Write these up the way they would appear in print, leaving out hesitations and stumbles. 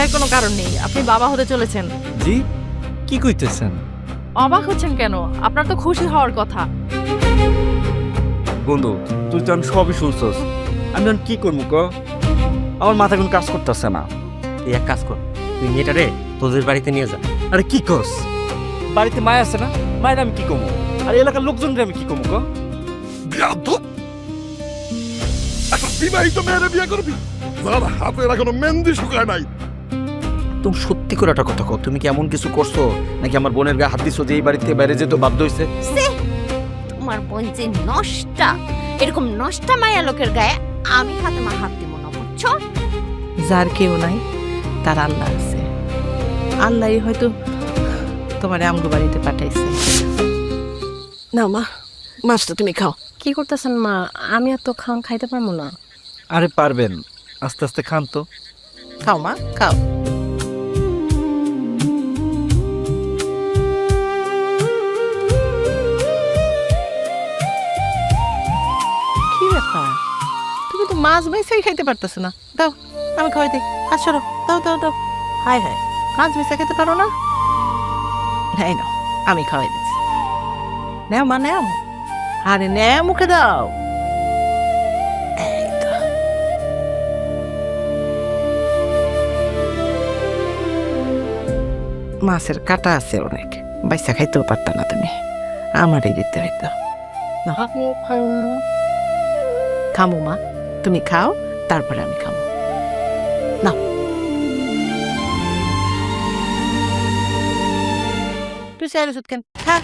ভয়ের কোনো কারণ নেই, আপনি বাবা হতে চলেছেন। জি, কি কইতেছেন? অবাক হচ্ছেন কেন? আপনার তো খুশি হওয়ার কথা। বন্ধু, তুই তো সবই শুনছস, আমি এখন কি করবো ক? আমার মাথা কোন কাজ করতেছে না। তুই এক কাজ কর, তুই মেয়েটারে তোদের বাড়িতে নিয়ে যা। আরে কি কস? বাড়িতে মায় আছে না, মায়ের আমি কি কমো? আর এলাকার লোকজনরে আমি কি কমো ক? বিয়াদব! একটা বিবাহিত মেয়েরে বিয়ে করবি যার হাতের এখনো মেহেন্দি শুকায় নাই? তুমি সত্যি করে একটা কথা কও, তুমি কি এমন কিছু করছো নাকি আমার বোনের গায়ে হাত দিছো যে এই বাড়িতে বাইরে যেতে বাধ্য হয়েছে? তোমার বোন যে নষ্টা, এরকম নষ্টা মায়া লোকের গায়ে আমি ফাতেমা হাত দিব না, বুঝছো? যার কেউ নাই তার আল্লাহ আছে, আল্লাহই হয়তো তোমার আমগো বাড়িতে পাঠাইছে। না মা, মাছটা তুমি খাও। কি করতেছেন মা? আমি আর তো খাওয়ান খাইতে পারবো না। আরে পারবেন, আস্তে আস্তে খান তো। খাও মা, খাও। কি ব্যাপার, তুমি তো মাছ বেঁচেই খাইতে পারতেছো না? দাও আমি খাওয়াই দিই। আচ্ছা দাও দাও দাও। হায় হায়, মাছ বেঁচে খেতে পারো না? এই নাও, আমি খাওয়াই দিচ্ছি। নেও মা, নেও। আরে নেও, মুখে দাও। এই তো। মাছের কাটা আছে অনেক, বাইসা খাইতেও পারত না তুমি, আমারই দিতে হইতো। খামো মা, তুমি খাও, তারপরে আমি খাবো। নাও, তুই চাইলে সুদ কেন খা।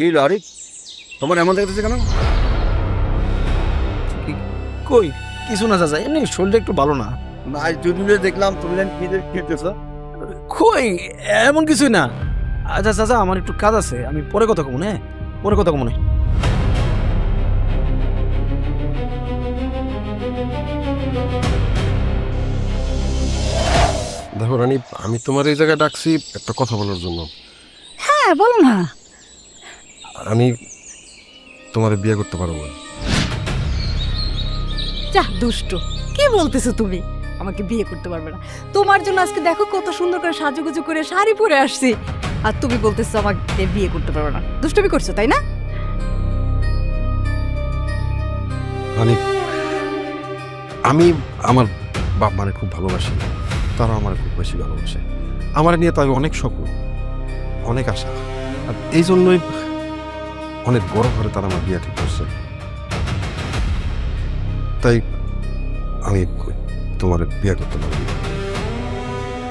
কি লরি তোমার এমন দেখতেছে কেন? কই কিছু না চাচা, এমনি শরীরটা একটু ভালো না। নাই যদি দেখলাম তুমি খেতেছ। কই এমন কিছুই না। আচ্ছা চাচা, আমার একটু কাজ আছে, আমি পরে কথা কমু। হ্যাঁ, পরে কথা কমু। দেখো রানী, আমি তোমার এই জায়গায় ডাকছি একটা কথা বলার জন্য। হ্যাঁ বলো না। আমি তোমার বিয়ে করতে পারবো না। যা দুষ্টু, কি বলতেছো তুমি? আমাকে বিয়ে করতে পারবে না? তোমার জন্য আজকে দেখো কত সুন্দর করে সাজুগুজু করে শাড়ি পরে আসছি, আর তুমি বলতেছো আমাকে বিয়ে করতে পারবে না? দুষ্টুমি করছো তাই না? রানী, আমি আমার বাপ মানে খুব ভালোবাসি, তারা আমার খুব বেশি ভালোবাসে। আমার নিয়ে তো আমি অনেক স্বপ্ন, অনেক আশা, আর এই জন্যই অনেক বড় ঘরে তারা আমার বিয়ে ঠিক করছে। তাই আমি তোমার বিয়ে করতে পারি।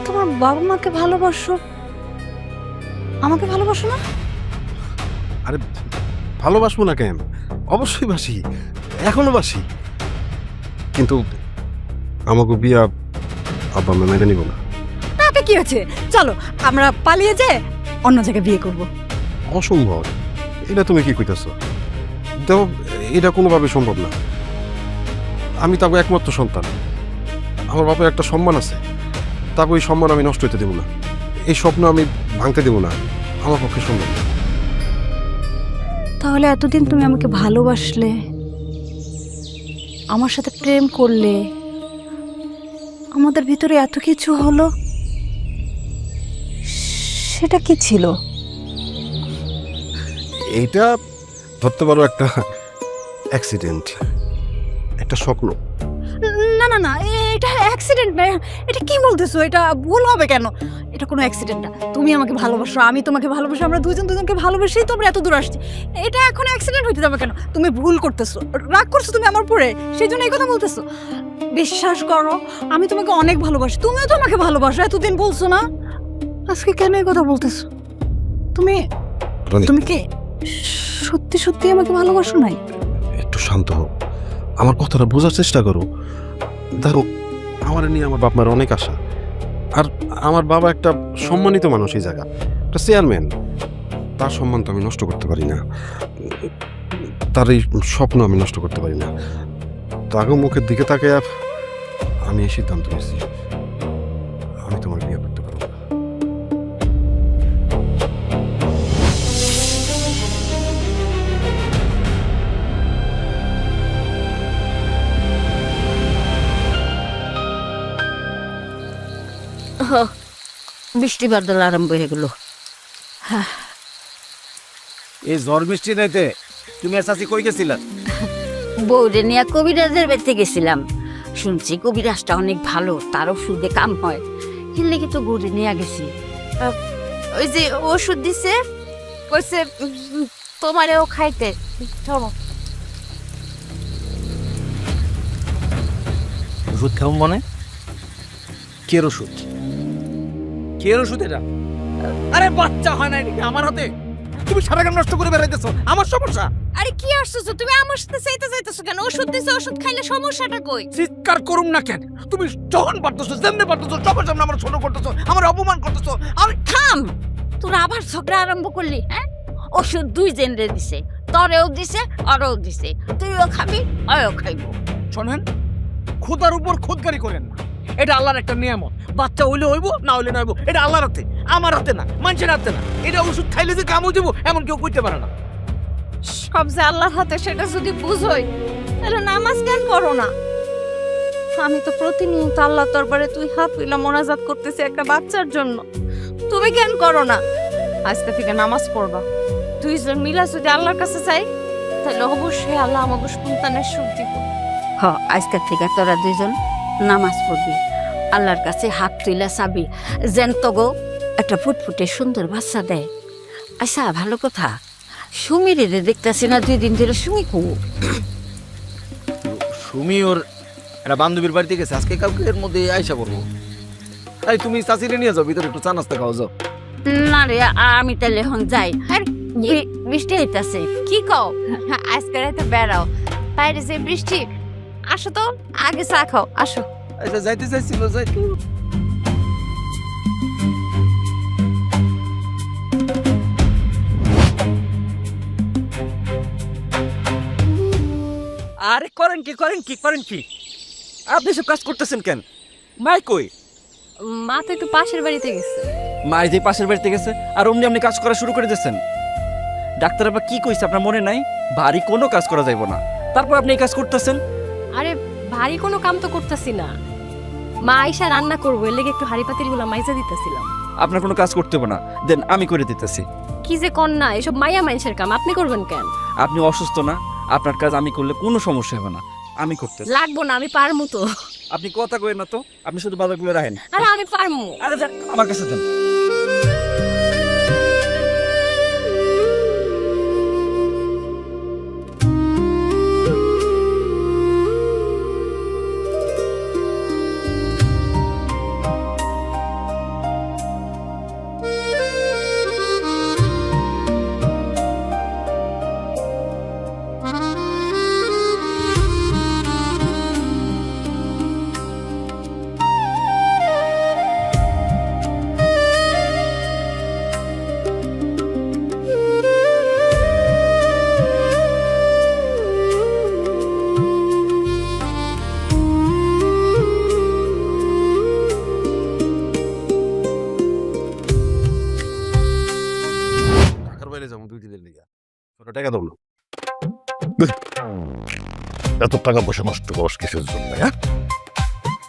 তোমার বাবা মাকে ভালোবাসো, আমাকে ভালোবাসো না? আরে ভালোবাসবো না কেন? অবশ্যই বাসি, এখনো বাসি, কিন্তু আমাকে বিয়া আব্বা মা মেনে নিব না। তাতে কি আছে, চলো আমরা পালিয়ে যাই, অন্য জায়গায় বিয়ে করব। অসম্ভব, এটা তুমি কি কইতেছো? দেখো, এটা কোনোভাবে সম্ভব না। আমি তাকে একমাত্র সন্তান, আমার বাপের একটা সম্মান আছে, তাকে ওই সম্মান আমি নষ্ট হতে দেব না, এই স্বপ্ন আমি ভাঙতে দেব না, আমার পক্ষে সম্ভব না। তাহলে এতদিন তুমি আমাকে ভালোবাসলে, আমার সাথে প্রেম করলে, আমাদের ভিতরে এত কিছু হলো, সেটা কি ছিল? এইটা ধরতে পারো একটা অ্যাক্সিডেন্ট। একটা স্বপ্ন। না না না, এটা অ্যাক্সিডেন্ট না। এটা কি বলতেছো? এটা ভুল হবে কেন? এটা কোনো অ্যাক্সিডেন্ট না। তুমি আমাকে ভালোবাসো, আমি তোমাকে ভালোবাসি, আমরা দুজন দুজনকে ভালোবেসেই তো আমরা এত দূর আসছি। এটা এখন অ্যাক্সিডেন্ট হইতে যাবে কেন? তুমি ভুল করতেছো, রাগ করছো তুমি আমার পরে, সেই জন্য এই কথা বলতেছো। বিশ্বাস করো, আমি তোমাকে অনেক ভালোবাসি, তুমিও তো আমাকে ভালোবাসো, এতদিন বলছো না, আজকে কেন এই কথা বলতেছো? তুমি রনি, তুমি কি সত্যি সত্যি আমাকে ভালোবাসো নাই? একটু শান্ত হও, আমার কথাটা বোঝার চেষ্টা করো। দেখো, আমার নিয়ে আমার বাপ মার অনেক আশা, আর আমার বাবা একটা সম্মানিত মানুষ, এই জায়গা একটা চেয়ারম্যান। তার সম্মান তো আমি নষ্ট করতে পারি না, তার এই স্বপ্ন আমি নষ্ট করতে পারি না। তাকে মুখের দিকে তাকে আমি এই সিদ্ধান্ত নিয়েছি, আমি তোমার বিয়ে করতে পারবো না। বৃষ্টি বাদল আরম্ভ হয়ে গেল। এই ঝড় বৃষ্টি নাইতে তুমি চাচি কই গেছিলা? বউরে নিয়ে কবিরাজের বাড়িতে গেছিলাম, শুনছি কবিরাজটা অনেক ভালো, তার ওষুধে কাম হয়, এর লেগে তো বউরে নিয়ে গেছি। ওই যে ওষুধ দিছে, কইছে তোমারেও খাইতে। চলো। ওষুধ খাও মানে? কের ওষুধ? কের ওষুধ এটা? আরে বাচ্চা হয় না নাকি আমার হাতে? তুমি সারা গান নষ্ট করে বেড়াইতেছো, আমার সমস্যা। আরে কি আসছো তুমি আমার সাথে চাইতে চাইতেছো কেন? ওষুধ দিছে, ওষুধ খাইলে সমস্যাটা কই? চিৎকার করুম না কেন? তুমি যখন পারতেছো, যেমনি পারতেছো, সবার সামনে আমার ছোট করতেছো, আমার অপমান করতেছো। আর থাম, তোরা আবার ঝগড়া আরম্ভ করলি? হ্যাঁ, ওষুধ দুই জেনরে দিছে, তরেও দিছে আরও দিছে, তুইও খাবি আয়ও খাইব। শোনেন, খোদার উপর খোদগারি করেন না, এটা আল্লাহর একটা নিয়ামত। বাচ্চা হইলে হইব, না হইলে না হইব, এটা আল্লাহর হাতে, আমার হাতে না, মানুষের হাতে না। এটা ওষুধ খাইলে যে কাম হয়ে যাবো এমন কেউ কইতে পারে না। সব যে আল্লাহর হাতে সেটা যদি বুঝোই, তাহলে নামাজ কেন করো না? আমি তো প্রতিনিয়ত আল্লাহ দরবারে তুই হাত তুইলা মোনাজাত করতেছি একটা বাচ্চার জন্য, তুমি কেন করো না? আজকে থেকে নামাজ পড়বা, দুইজন মিলা যদি আল্লাহর কাছে চাই, তাহলে অবশ্যই আল্লাহ আমাকে সন্তানের সুখ দিব। হ, আজকে থেকে তোরা দুইজন নামাজ পড়বি, আল্লাহর কাছে হাত তুইলা চাবি যেন তো গো একটা ফুটফুটে সুন্দর বাচ্চা দেয়। আচ্ছা, ভালো কথা, সুমিরে দেখতেছি না 2 দিন ধরে। সুমি কো? সুমি ওর একটা বান্ধবীর বাড়িতে গেছে, আজকে কালকে এর মধ্যে আইসা করবো। তাই তুমি চাচিরে নিয়ে যাও, ভিতরে একটু চা নাস্তা খাওয়া যাও। না রে, আমি তাহলে এখন যাই। আর বৃষ্টি হইতাছে, কি কও? আজকে রাতে বেড়াও, বাইরে যে বৃষ্টি। আসো তো, আগে চা খাও, আসো। আচ্ছা, যাইতে চাইছিল, যাইতো। আরে করেন কি করেন কি করেন কি? আপনি সব কাজ করতেছেন কেন? মাই কই? মা তো একটু পাশের বাড়িতে গেছে। মাই যে পাশের বাড়িতে গেছে আর অমনি আপনি কাজ করা শুরু করে দিয়েছেন। ডাক্তার আবার কি কইছে আপনার মনে নাই? ভারী কোনো কাজ করা যাইব না, তারপর আপনি এই কাজ করতেছেন। আরে ভারী কোনো কাম তো করতেছি না, মা আইসা রান্না করবো, এর লেগে একটু হাড়ি পাতিলগুলো মাইজা দিতেছিলাম। আপনার কোনো কাজ করতে হবে না, দেন আমি করে দিতেছি। কি যে কন্যা, এসব মাইয়া মানুষের কাম আপনি করবেন কেন? আপনি অসুস্থ না, আপনার কাজ আমি করলে কোনো সমস্যা হবে না, আমি করতে। লাগবো না, আমি পারমু তো। আপনি কথা কইেন না তো, আপনি শুধু বাজারগুলো রাখেন। আরে আমি পারমু। আরে যান, আমার কাছে দেন। ঢাকার বাইরে যাবো 2 দিনের লিগা, ছোট টাকা দাও না। এত টাকা পয়সা নষ্ট করস কিসের জন্য? হ্যাঁ,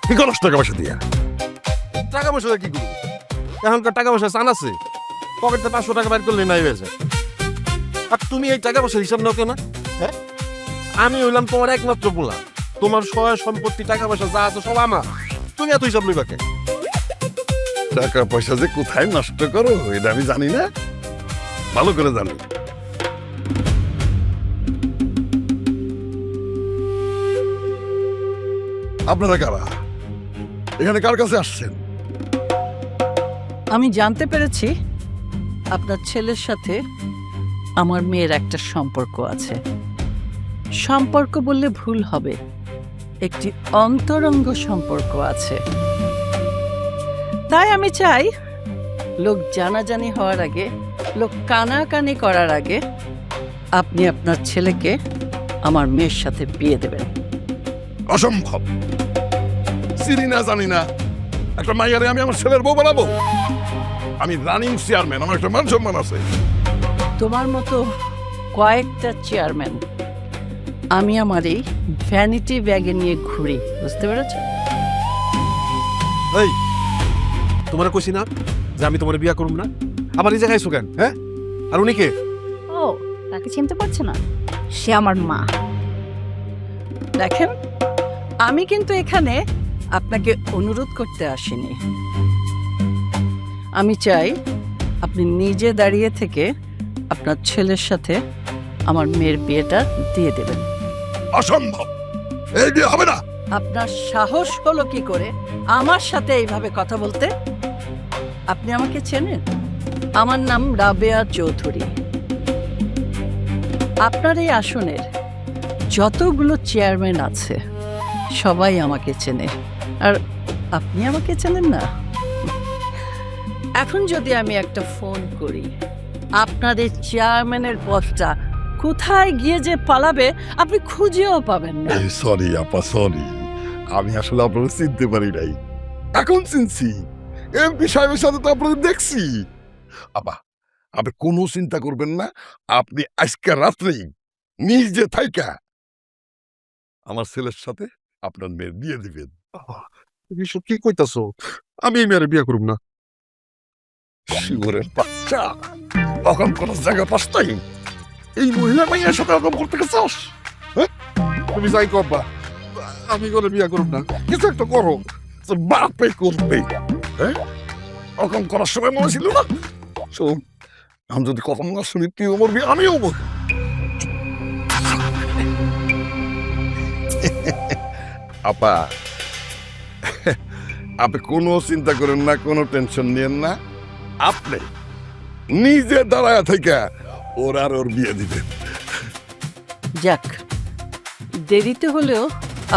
কি করস টাকা পয়সা দিয়া? টাকা পয়সা কি করবো? এখনকার টাকা পয়সা চান আছে, পকেটে 500 টাকা বাইর করলে নাই হয়েছে। আর তুমি এই টাকা পয়সার হিসাব নাও কেন? হ্যাঁ, আমি হইলাম তোমার একমাত্র পোলা, তোমার সহায় সম্পত্তি টাকা পয়সা যা আছে সব আমার, তুমি এত হিসাব লইবা কে? টাকা পয়সা যে কোথায় নষ্ট করো এটা আমি জানি না, ভালো করে জানি। আপনারা কারা? এখানে কার কাছে আসছেন? আমি জানতে পেরেছি আপনার ছেলের সাথে আমার মেয়ের একটা সম্পর্ক আছে। সম্পর্ক বললে ভুল হবে, একটি অন্তরঙ্গ সম্পর্ক আছে। তাই আমি চাই লোক জানাজানি হওয়ার আগে, লোক কানাকানি করার আগে আপনি আপনার ছেলেকে আমার মেয়ের সাথে বিয়ে দেবেন। অসম্ভব, চিনি না জানি না একটা মাইয়ারে আমি আমার ছেলের বউ বানাবো? আমি রানিং চেয়ারম্যান, আমার একটা মান সম্মান আছে। তোমার মতো কয়েকটা চেয়ারম্যান আমি আমার এই ভ্যানিটি ব্যাগে নিয়ে ঘুরি, বুঝতে পেরেছ? এই তোমার কইছি না যে আমি তোমার বিয়া করব না? আবার এই জায়গায় কেন? হ্যাঁ, আর উনি কে? ও, তাকে চিনতে পারছে না? সে আমার মা। দেখেন, আমি কিন্তু এখানে আপনাকে অনুরোধ করতে আসিনি। আমি চাই আপনি নিজে দাঁড়িয়ে থেকে আপনার ছেলের সাথে আমার মেয়ের বিয়েটা দিয়ে দেবেন। অসম্ভব, এই বিয়ে হবে না। আপনার সাহস হলো কি করে আমার সাথে এইভাবে কথা বলতে? আপনি আমাকে চেনেন? আমার নাম রাবেয়া চৌধুরী। আপনার এই আসনের যতগুলো চেয়ারম্যান আছে সবাই আমাকে চেনে, আর আপনি আমাকে চেনেন না? এখন যদি আমি একটা ফোন করি, আপনাদের চেয়ারম্যানের পদটা কোথায় গিয়ে যে পালাবে আপনি খুঁজেও পাবেন না। সরি আপা, সরি, আমি আসলে আপনারা চিনতে পারি নাই, এখন চিনছি। এমপি সাহেবের সাথে তো আপনাদের দেখছি। আপা, আপনি কোনো চিন্তা করবেন না, আপনি আজকে রাত্রেই নিজে থাইকা আমার ছেলের সাথে আপনার মেয়ের বিয়ে দিবেন। তুমি সব কি কইতাছো? আমি এই মেয়ের বিয়া করব না। শিবরের বাচ্চা, অকম কোন জায়গা পাস্তাই এই মহিলা মাইয়ার সাথে অকম করতে গেছস? তুমি যাই করবা, আমি করে বিয়া করব না। কিছু একটা করো, তোর বাপে করবে। হ্যাঁ, অকম করার সময় মনে ছিল না? শোন, আমি যদি কথা না শুনি তুই মরবি, আমিও মরব। আপা, আপনি কোনো চিন্তা করেন না, কোনো টেনশন নিয়েন না, আপনি নিজে দাঁড়ায় থেকে ওর আর ওর বিয়ে দিবেন। যাক, দেরিতে হলেও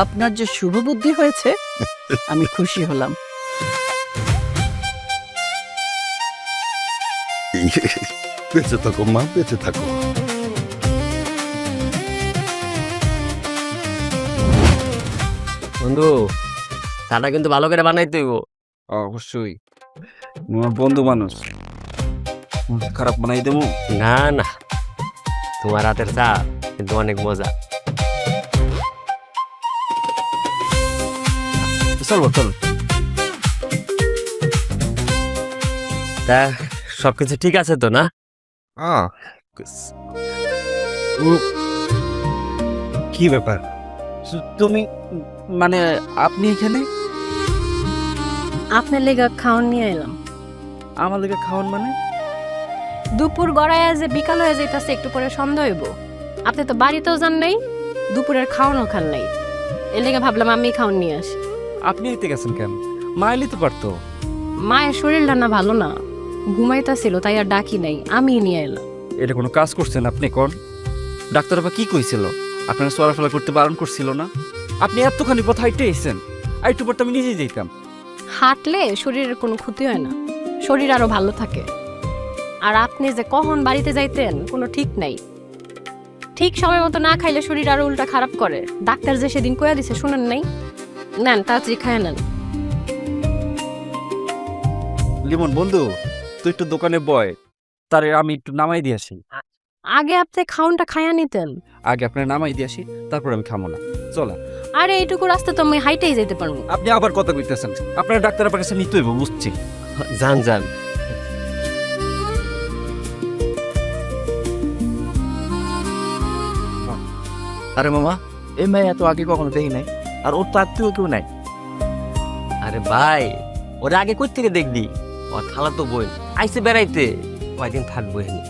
আপনার যে শুভ বুদ্ধি হয়েছে আমি খুশি হলাম। বেঁচে থাকো মা, বেঁচে থাকো। বন্ধু, চাটা কিন্তু ভালো করে বানাইতে হইব। অবশ্যই, আমার বন্ধু মানুষ, খারাপ বানাই দেবো? না না, তোমার হাতের চা কিন্তু অনেক মজা। চলো চলো। তা সবকিছু ঠিক আছে তো না? কি ব্যাপার? তুমি মানে আপনি এখানে? আপনার লেগা খাওয়ান নিয়ে এলাম। আমার লেগে খাওয়ান মানে? দুপুর গড়াইয়া যে বিকাল হয়ে যাইতাছে, একটু পরে সন্ধ্যা হইব। আপনি তো বাড়িতেও যান নাই, দুপুরের খাওয়ানও খান নাই, এর লেগে ভাবলাম আমি খাওয়ান নিয়ে আসি। আপনি এতে গেছেন কেন? মা এলে তো পারতো। মায়ের শরীরটা না ভালো না, ঘুমাইতাছিল, তাই আর ডাকি নাই, আমি নিয়ে এলাম। এটা কোনো কাজ করছেন আপনি? কোন ডাক্তার বাবা কি কইছিল? আপনারা চলাফেরা করতে বারণ করছিল না? আপনি এতখানি পথ হাইটে এসেছেন, আর একটু পর তো আমি নিজেই যেতাম। হাঁটলে শরীরের কোনো ক্ষতি হয় না, শরীর আরো ভালো থাকে। আর আপনি যে কখন বাড়িতে যাইতেন কোনো ঠিক নাই। ঠিক সময় মতো না খাইলে শরীর আরো উল্টা খারাপ করে। ডাক্তার যে সেদিন কইয়া দিছে শুনেন নাই? নেন তাড়াতাড়ি খায় নেন। লিমন বন্ধু, তুই একটু দোকানে বয়, তারে আমি একটু নামাই দিয়ে আসি। আগে আপনি খাউনটা খাইয়া নিতেন। আগে আপনার নামাই দিয়ে আসি, তারপর আমি খামো না। চলা। আরে এইটুকু রাস্তা তো আমি হাইটেই যেতে পারবো। আপনি আবার কথা কইতেছেন, আপনার ডাক্তার আপনার কাছে নিতে হইব, বুঝছি। যান যান। আরে মামা, এই মেয়ে এত আগে কখনো দেখি নাই। আর ওর তো আত্মীয় কেউ নাই। আরে ভাই, ওরা আগে কই থেকে দেখলি? ও খালা তো বই আইসে বেড়াইতে, কয়দিন থাকবো এখানে।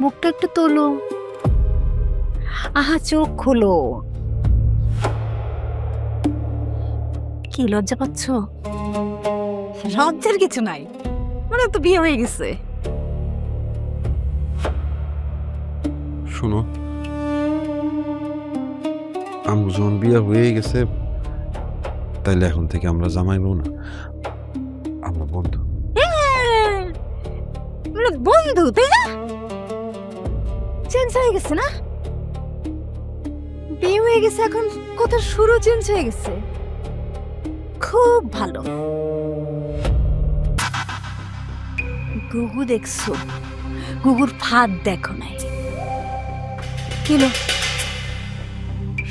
মুখটা একটু তোলো। আহা, চোখ খোলো। কি লজ্জা পাচ্ছ? লজ্জার কিছু নাই, মানে তো বিয়ে হয়ে গেছে। শোনো, আমগো যখন বিয়ে হয়ে গেছে, তাইলে এখন থেকে আমরা জামাই বউ না, আমরা বন্ধু। আমরা বন্ধু, তাই না? চেঞ্জ হয়ে গেছে না? বিয়ে হয়ে গেছে, এখন কথা শুরু চেঞ্জ হয়ে গেছে। খুব ভালো। গুগু দেখছো? গুগুর ফাঁদ দেখো নাই? কিলো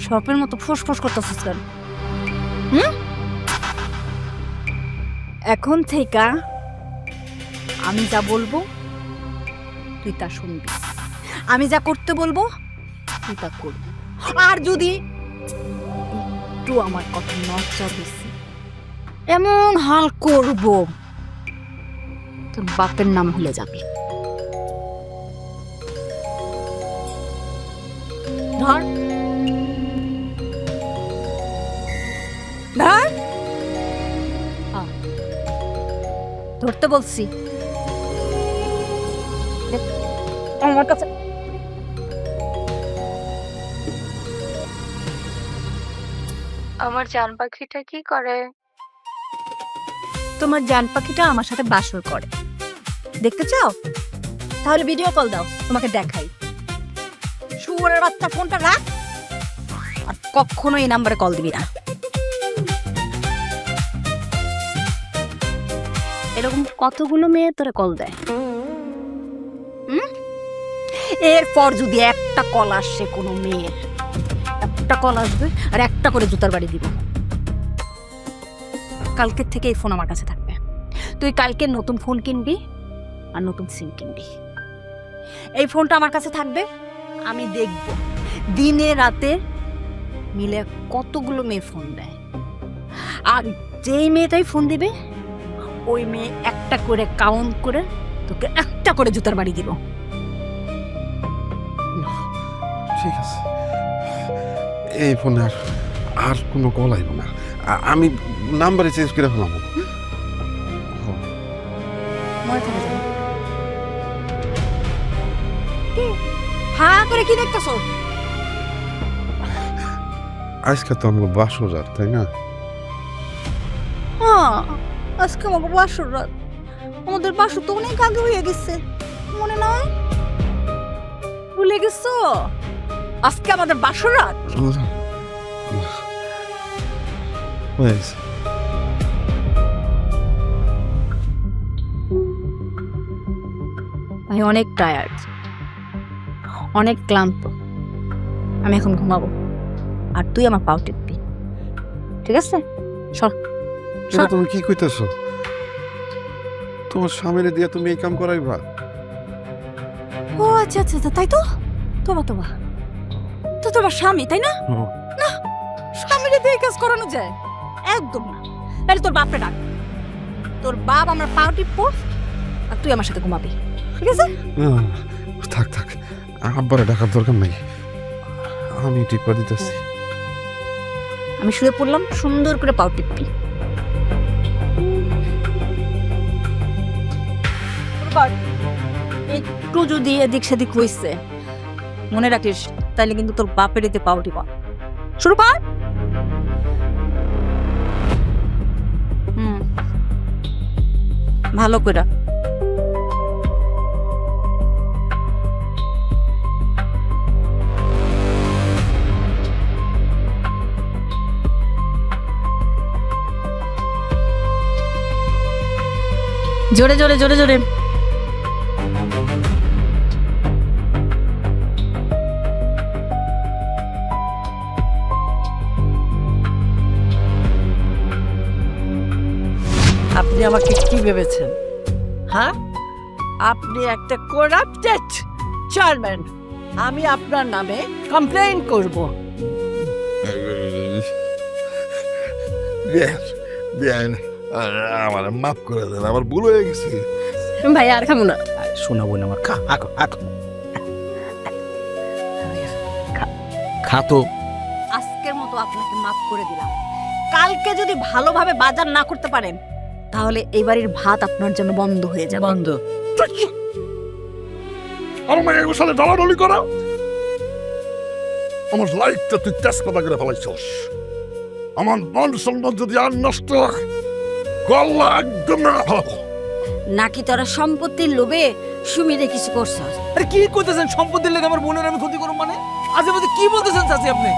সপের মতো ফুসফুস করতেছিস কেন? এখন থেকে আমি যা বলবো তুই তা শুনবি, আমি যা করতে বলবো তুই তা করবি। আর যদি একটু আমার কথা নড়চড় দিছি, এমন হাল করব তোর বাপের নাম ভুলে যাবি। ধর ধর, ধরতে বলছি। আমার কাছে আমার জান পাখিটা কি করে? তোমার জান পাখিটা আমার সাথে বাসর করে। দেখতে চাও? তাহলে ভিডিও কল দাও, তোমাকে দেখাই। শুয়োরের বাচ্চা, ফোনটা রাখ, আর কখনো এই নাম্বারে কল দিবি না। এরকম কতগুলো মেয়ে তোরে কল দেয়? এরপর যদি একটা কল আসে কোনো মেয়ের, একটা কল আসবে আর একটা করে জুতার বাড়ি দিব। কালকের থেকে এই ফোন আমার কাছে থাকবে। তুই কালকে নতুন ফোন কিনবি আর নতুন সিম কিনবি। এই ফোনটা আমার কাছে থাকবে, আমি দেখব দিনে রাতে মিলে কতগুলো মেয়ে ফোন দেয়। আর যেই মেয়েটাই ফোন দিবে, ওই মেয়ে একটা করে কাউন্ট করে তোকে একটা করে জুতার বাড়ি দিব। ঠিক আছে, এই ফোনে আর কোনো কল আইব না। আমি নাম্বারে চেঞ্জ করে ফেলাম। মনে থাকে যেন। হ্যাঁ করে কি দেখতেছো? আজকে তো আমার বাসর রাত, তাই না? হ্যাঁ, আজকে আমাকে বাসর রাত। আমাদের বাসর তো অনেক আগে হয়ে গেছে, মনে নয়? ভুলে গেছো? আজকে আমাদের বাসর রাত। হয়ে গেছে। আমি অনেক টায়ার্ড, অনেক ক্লান্ত। আমি এখন ঘুমাবো, আর তুই আমার পাও টিপবি, ঠিক আছে? সর। এটা তুমি কি কইতেছো? তোমার স্বামীরে দিয়ে তুমি এই কাম করাইবা? ও আচ্ছা আচ্ছা আচ্ছা, তাই তো? তোবা তোবা, তো তোমার স্বামী, তাই না? না, স্বামীরে দিয়ে এই কাজ করানো যায়? একদম না। তাহলে তোর বাপরে ডাক, তোর বাপ আমার পাও টিপবো আর তুই আমার সাথে ঘুমাবি, ঠিক আছে? থাক থাক, আব্বারে ডাকার দরকার নাই, আমি টিপা দিতেছি। আমি শুয়ে পড়লাম, সুন্দর করে পাও টিপবি। একটু যদি এদিক সেদিক হইছে, মনে রাখিস, তাইলে কিন্তু তোর বাপের এতে পাও টিপা। শুরু কর। ভালো করে। জোরে জোরে জোরে জোরে। আপনি আমাকে কি ভেবেছেন? হ্যাঁ, আপনি একটা করাপ্টেড চেয়ারম্যান। আমি আপনার নামে কমপ্লেইন করব। বিয়ান আমার মাফ করে দেন, আমার ভুল হয়ে গেছে। ভাই আর খাবো না। শোনাবো না আমার খা আঁকো আঁকো খা তো। আজকের মতো আপনাকে মাফ করে দিলাম। কালকে যদি ভালোভাবে বাজার না করতে পারেন তাহলে এই বাড়ির ভাত আপনার জন্য বন্ধ হয়ে যাবে। বন্ধ। আমার মায়ের সাথে দলাদলি করা, আমার লাইফটা তুই তেজপাতা করে ফেলাইছস। আমার মন সম্মান যদি আর নষ্ট গলা একদম না ফেলাবো। নাকি তোরা সম্পত্তির লোভে সুমিরে কিছু করছস? আরে কি করতেছেন? সম্পত্তির লেগে আমার বোনের আমি ক্ষতি করব মানে? আজে বাজে কি বলতেছেন চাচি আপনি?